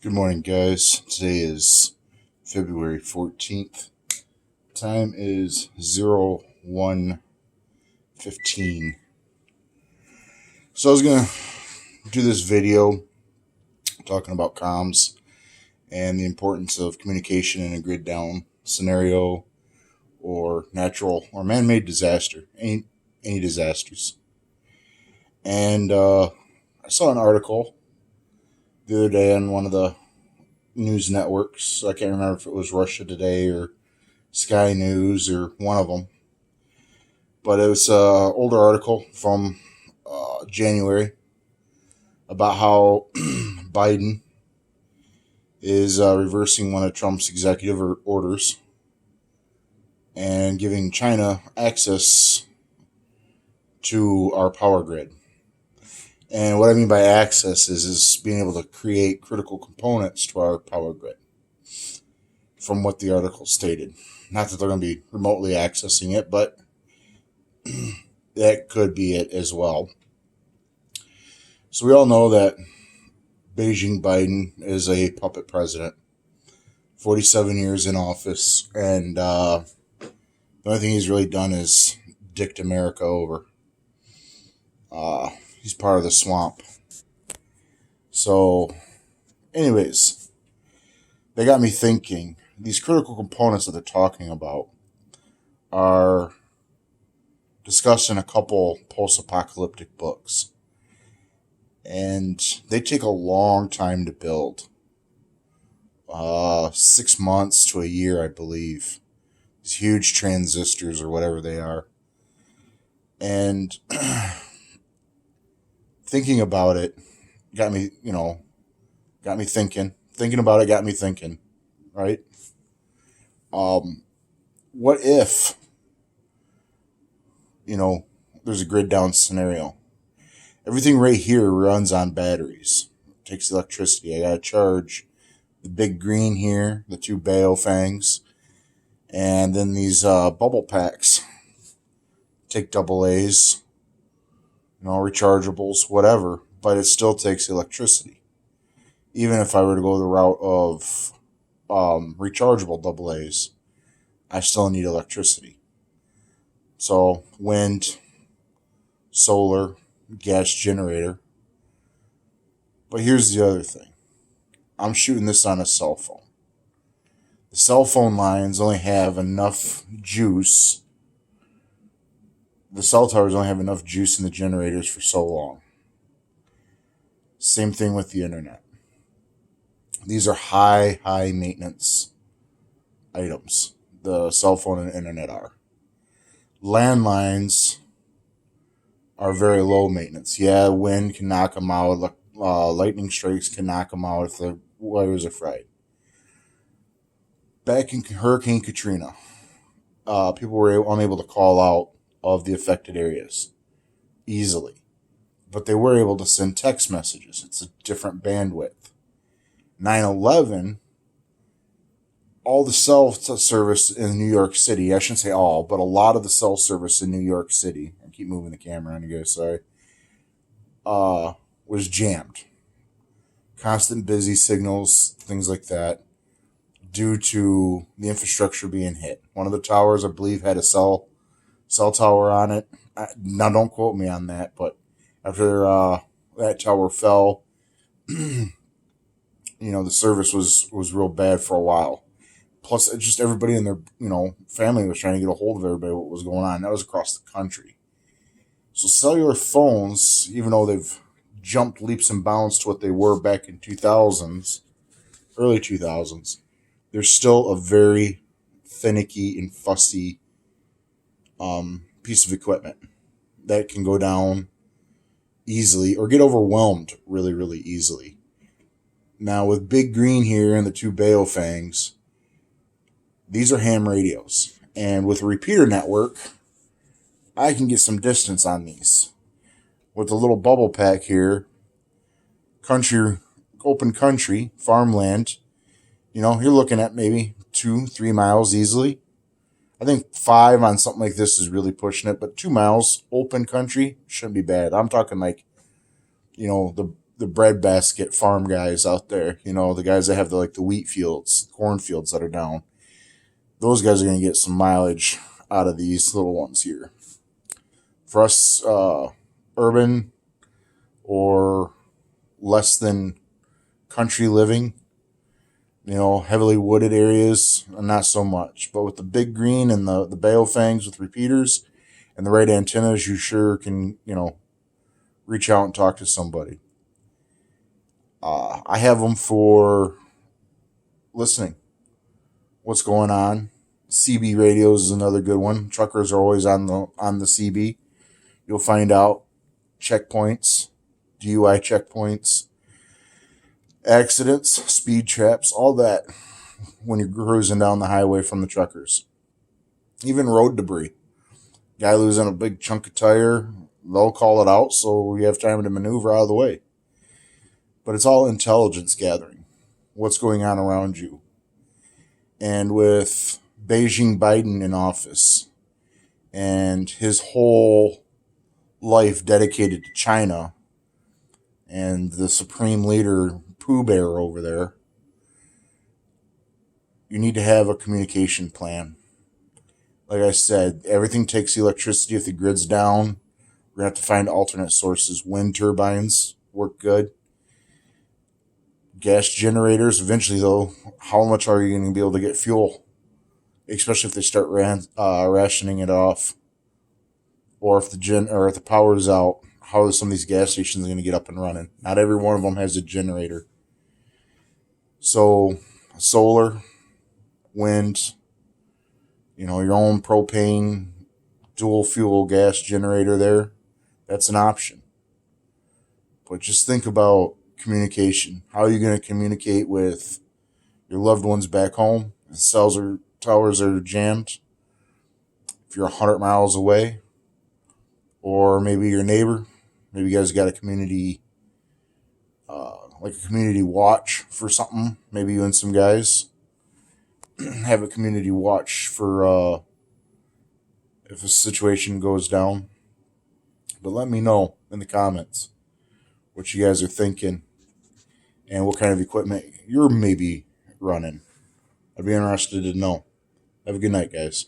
Good morning, guys. Today is February 14th. Time is 01:15. So I was going to do this video talking about comms and the importance of communication in a grid down scenario or natural or man-made disaster, any disasters. And I saw an article the other day on one of the news networks. I can't remember if it was Russia Today or Sky News or one of them. But it was an older article from January about how Biden is reversing one of Trump's executive orders and giving China access to our power grid. And what I mean by access is being able to create critical components to our power grid, from what the article stated. Not that they're going to be remotely accessing it, but that could be it as well. So we all know that Beijing Biden is a puppet president, 47 years in office, and the only thing he's really done is dicked America over. He's part of the swamp. So, anyways, they got me thinking. These critical components that they're talking about are discussed in a couple post-apocalyptic books. And they take a long time to build. 6 months to a year, I believe. These huge transistors or whatever they are. And thinking about it got me thinking. Thinking about it got me thinking, right? What if, there's a grid down scenario? Everything right here runs on batteries. It takes electricity. I gotta charge the big green here, the two Baofangs, and then these bubble packs. Take double A's, rechargeables, whatever, but it still takes electricity. Even if I were to go the route of rechargeable double A's, I still need electricity. So wind, solar, gas generator. But here's the other thing. I'm shooting this on a cell phone. The cell phone lines only have enough juice. The cell towers only have enough juice in the generators for so long. Same thing with the internet. These are high maintenance items. The cell phone and internet are. Landlines are very low maintenance. Yeah, wind can knock them out. Lightning strikes can knock them out if the wires are fried. Back in Hurricane Katrina, people were unable to call out of the affected areas easily. But they were able to send text messages. It's a different bandwidth. 9/11, all the cell service in New York City, I shouldn't say all, but a lot of the cell service in New York City, I keep moving the camera on you guys, sorry, was jammed. Constant busy signals, things like that, due to the infrastructure being hit. One of the towers, I believe, had a cell tower on it. Now, don't quote me on that, but after that tower fell, the service was real bad for a while. Plus, just everybody in their, family was trying to get a hold of everybody, what was going on. That was across the country. So cellular phones, even though they've jumped leaps and bounds to what they were back in 2000s, early 2000s, they're still a very finicky and fussy piece of equipment that can go down easily or get overwhelmed really, really easily. Now, with Big Green here and the two Baofangs, these are ham radios. And with a repeater network, I can get some distance on these. With the little bubble pack here, open country, farmland, you're looking at maybe 2-3 miles easily. I think 5 on something like this is really pushing it, but 2 miles open country shouldn't be bad. I'm talking like, the the breadbasket farm guys out there, the guys that have the wheat fields, corn fields that are down. Those guys are going to get some mileage out of these little ones here. For us, urban or less than country living, heavily wooded areas, not so much. But with the big green and the Baofangs with repeaters and the right antennas, you sure can, reach out and talk to somebody. I have them for listening. What's going on? CB radios is another good one. Truckers are always on the CB. You'll find out checkpoints, DUI checkpoints, accidents, speed traps, all that when you're cruising down the highway from the truckers. Even road debris. Guy losing a big chunk of tire, they'll call it out so you have time to maneuver out of the way. But it's all intelligence gathering. What's going on around you? And with Beijing Biden in office and his whole life dedicated to China and the supreme leader Pooh Bear over there, you need to have a communication plan. Like I said, everything takes electricity. If the grid's down, we're going to have to find alternate sources. Wind turbines work good. Gas generators, eventually though, how much are you going to be able to get fuel? Especially if they start rationing it off. Or if the power's out, how are some of these gas stations going to get up and running? Not every one of them has a generator. So, solar, wind, your own propane, dual fuel gas generator there, that's an option. But just think about communication. How are you going to communicate with your loved ones back home? The towers are jammed. If you're 100 miles away, or maybe your neighbor, maybe you guys got a community, like a community watch for something. Maybe you and some guys have a community watch for if a situation goes down. But let me know in the comments what you guys are thinking and what kind of equipment you're maybe running. I'd be interested to know. Have a good night, guys.